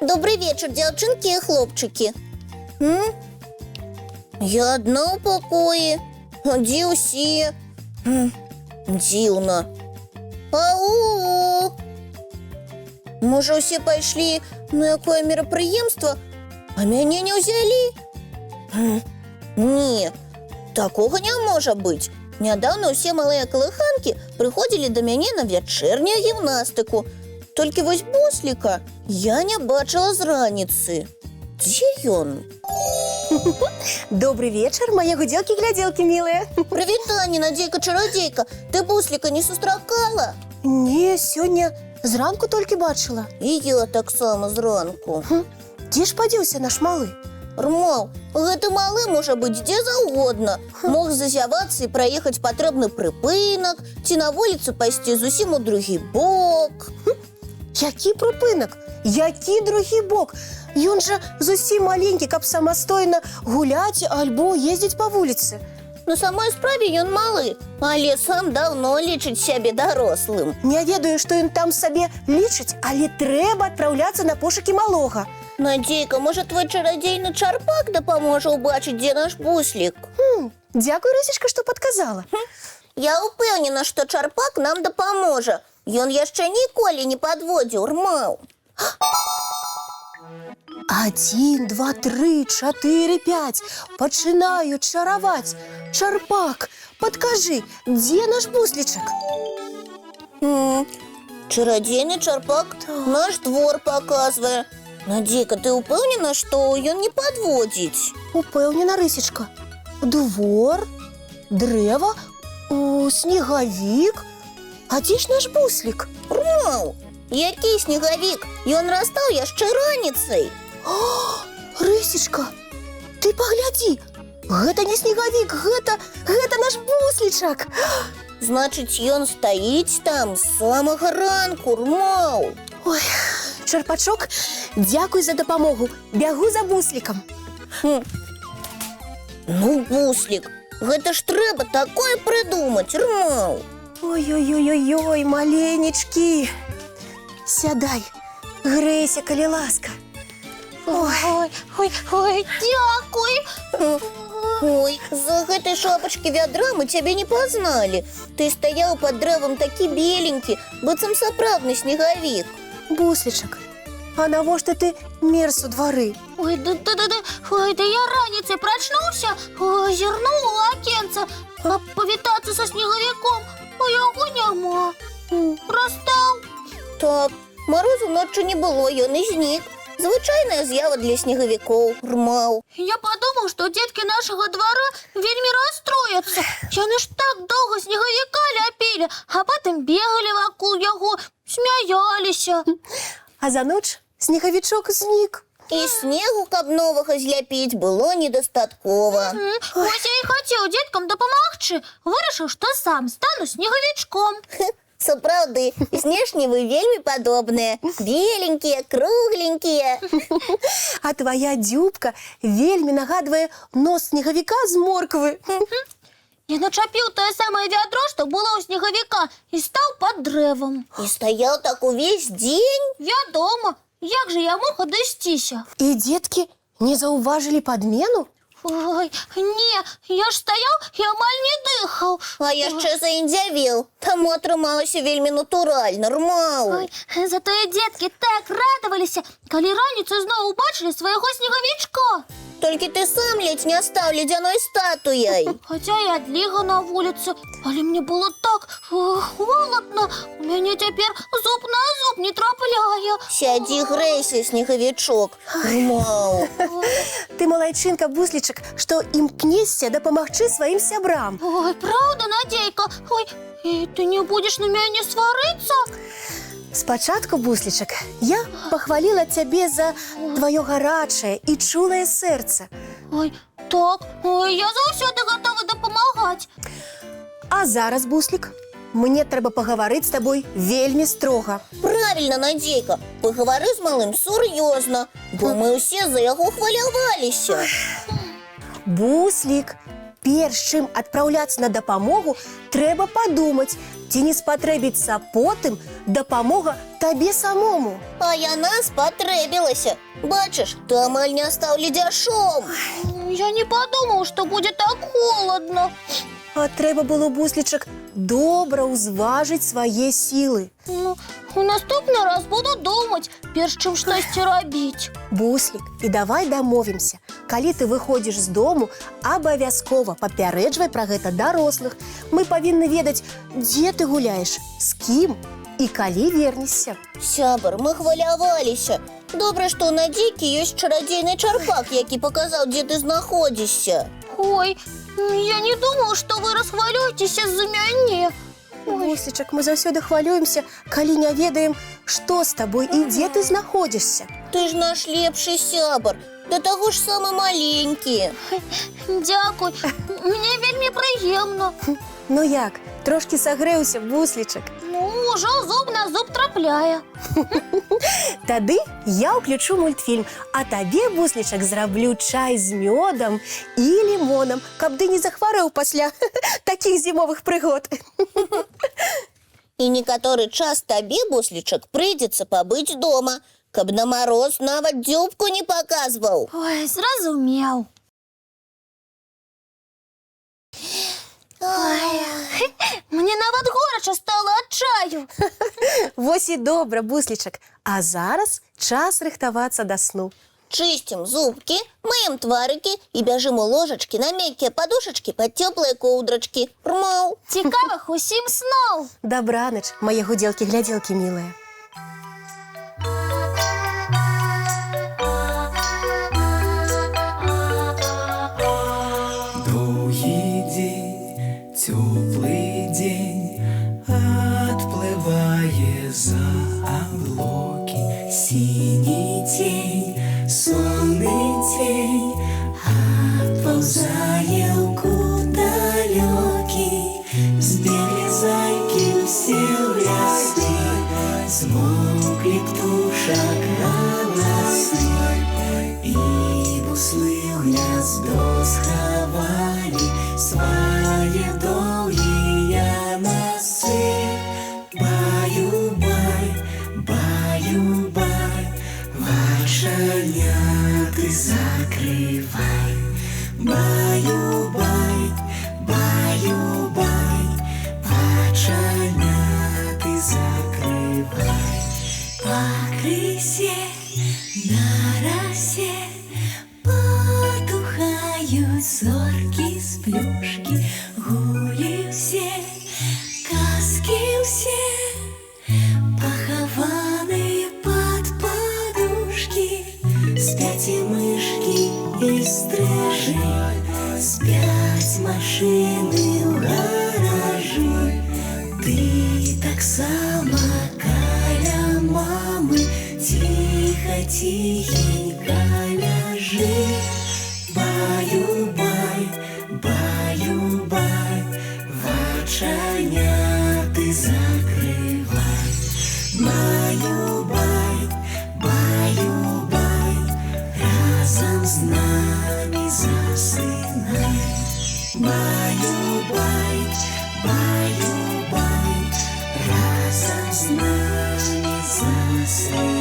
Добрый вечер, девчонки и хлопчики. Я одна у покоі. А де усі? Дивно. Ау! Може, усі пішли на якое мероприємство, а мене не взяли? Ні, такого не може бути. Недавно усі малые колыханки приходили до мене на вечірню гімнастику. Тільки вось Буслика я не бачила з раніцы. Де ён? Добрый вечер, мои гуделки-гляделки, милые. Привіт, Таня, Надейка-чародейка. Ти Буслика не сустракала? Не, сёння зранку толькі бачила. І я так само зранку. Дзе ж падзеўся наш малы? Рмал, гэты малы можа быць дзе заўгодна. Мог зазявацца і праехаць патрэбны прыпынак, ці на вуліцу пайсці зусім у другі бок. Які прыпынак? Які другі бок? Ён жа зусім маленькі, каб самастойна гуляць альбо ездзіць па вуліцы. На самой справе ён малы, але сам даўно лічыць сябе дарослым. Не ведаю, што ён там сабе лічыць, але трэба адпраўляцца на пошукі малога. Надейка, можа, твой чарадзейны чарпак дапаможа ўбачыць, дзе наш Буслік? Дзякуй, Рысечка, што падказала. Я ўпэўнена, што чарпак нам дапаможа. Ён яшчэ ніколі не падводзіў, Рмаў. 1, 2, 3, 4, 5. Пачынаю чараваць. Чарпак, падкажы, дзе наш Буслічак? Чарадзейны чарпак наш двор паказвае. Надейка, ты ўпэўнена, што ён не падводзіць? Упэўнена, Рысечка. Двор, дрэва, снегавік. А дзе ж наш Буслік? Рмаў, які снегавік? Ён растаў яшчэ раніцай. Рысечка, ты паглядзі. Гэта не снегавік, гэта наш Буслічак. Значыць, ён стаіць там з самага ранку, Рмаў. Ой, Чарпачок, дзякуй за дапамогу. Бягу за Буслікам. Ну, Буслік, гэта ж трэба такое прыдумаць, Рмаў. Ой-ой-ой-ой, маленечкі. Сядай, грэйся, калі ласка. Ой, дзякуй. Ой, за гэтай шапачкі вядра мы цябе не пазналі. Ты стаяў пад дрэвам такі беленькі, быццам сапраўдны снегавік. Буслічак, а навошта ты мерз у двары? Ой, да я раніцай прачнуўся, зірнуў у акенца, каб павітацца са снегавіком, а яго няма. Растаў. Так, марозу ноччу не было, ён і знік. Звычайная з'ява для снегавікоў, Рмаў. Я падумаў, што дзеткі нашага двара вельмі расстрояцца. Яны ж так доўга снегавіка ляпілі, а потым бегалі вакол яго, смяяліся. А за ноч снегавічок знік. І снегу, каб новага зляпіць, было недастаткова. Вось я і хацеў дзеткам дапамагчы. Вырашыў, што сам стану снегавічком. Сапраўды, знешне вы вельмі падобныя. Беленькія, кругленькія. А твая дзюбка вельмі нагадвае нос снегавіка з морквы. Я начапіў тое самае вядро, што было ў снегавіка, і стаў пад дрэвам. І стаяў так увесь дзень? Вядома, як жа я мог адысціся? І дзеткі не заўважылі падмену? Ой, не, я ж стаяў і амаль не дыхаў. А яшчэ заіндзявеў. Таму атрымалася вельмі натуральна, Рмаў. Ой, затое дзеткі так радаваліся, калі раніцай зноў убачылі свайго снегавічка. Толькі ты сам ледзь не стаў ледзяной статуяй. Хаця і адліга на вуліцы, але мне было так холодна. У мяне цяпер зуб на зуб не трапляе. Сядзі, грэйся, снегавічок. Рмаў. Ты малайчынка, Буслічак, што імкнешся дапамагчы сваім сябрам. Ой, правда, Надейка? Ой, і ты не будзеш на мяне сварыцца? Спачатку, Буслічак, я пахваліла цябе за тваё гарачае і чулае сэрца. Ой, так, ой, я заўсёды гатовы дапамагаць. А зараз, Буслік, мне трэба пагаварыць з табой вельмі строга. Правильно, Надзейка, пагавары з малым сур'ёзна, бо мы ўсе за яго хваляваліся. Буслік, перш чым адпраўляцца на дапамогу, трэба падумаць, ці не спатрэбіцца потым дапамога табе самому. А яна спатрэбілася. Бачыш, ты амаль не стаў ледзяшом. Я не подумал, что будет так холодно. А трэба было, Буслічак, добра ўзважыць свае сілы. Ну, у наступны раз буду думать, перш чым штосьці рабіць. Буслік, і давай дамовімся. Калі ты выходзіш з дому, абавязкова папярэджвай пра гэта дарослых. Мы павінны ведаць, дзе ты гуляеш, з кім і калі вернешся. Сябар, мы хваляваліся. Добра, што ў Надзейкі ёсць чарадзейны чарпак, які паказаў, дзе ты знаходзішся. Ой, я не думал, что вы расхвалюетесь из-за мяне. Буслічак, мы заўсёды хвалюемся, калі не ведаем, што з табой і дзе ты знаходзішся. Ты ж наш лепшы сябар, да таго ж самы маленькі. Дякуй, мне вельмі прыемна. Ну як, трошкі сагрэўся, Буслічак? Ну, уже зуб на зуб трапляе. Тады я ўключу мультфільм, а табе, Буслічак, зраблю чай з мёдам і лімонам, каб ты не захварэў пасля такіх зімовых прыгод. І некаторы час табе, Буслічак, прыйдзецца пабыць дома, каб на мароз нават дзюбку не паказваў. Ой, зразумеў. Мне нават горача стала ад чаю. Вось і добра, Буслічак. А зараз час рыхтавацца да сну. Чысцім зубкі, мыем тварыкі і бяжым у ложачкі на мяккія падушачкі пад цёплыя коўдрачкі. Рмаў! Цікавых усім сноў! Дабраныч, мае гудзелкі-глядзелкі мілыя. Доўгі дзень, цёплы дзень, адплывае за аблокі. Сіні цень, сонны цень, адпаўзае ў кут далёкі. Збеглі зайкі ўсе ў лясы, змоўклі птушак галасы, і буслы ў гняздо схавалі свае доўгія носы. Баю-бай, баю-бай, вачаняты закрывай. Баю-бай, баю-бай, вачаняты закрывай. Пакрысе, на расе потухаюць зоркі з плюшкі. Гулі ўсе, казкі ўсе, пахаваныя пад падушкі. Спяць і мышкі, і стрыжы, спяць машыны ў гаражы. Ты таксама каля мамы ціха-ціхенька ляжы. Баю-бай, баю-бай, вачаняты закрывай. Баю-бай, баю-бай, разам з намі засынай. Баю-бай, баю-бай, разам з намі засынай.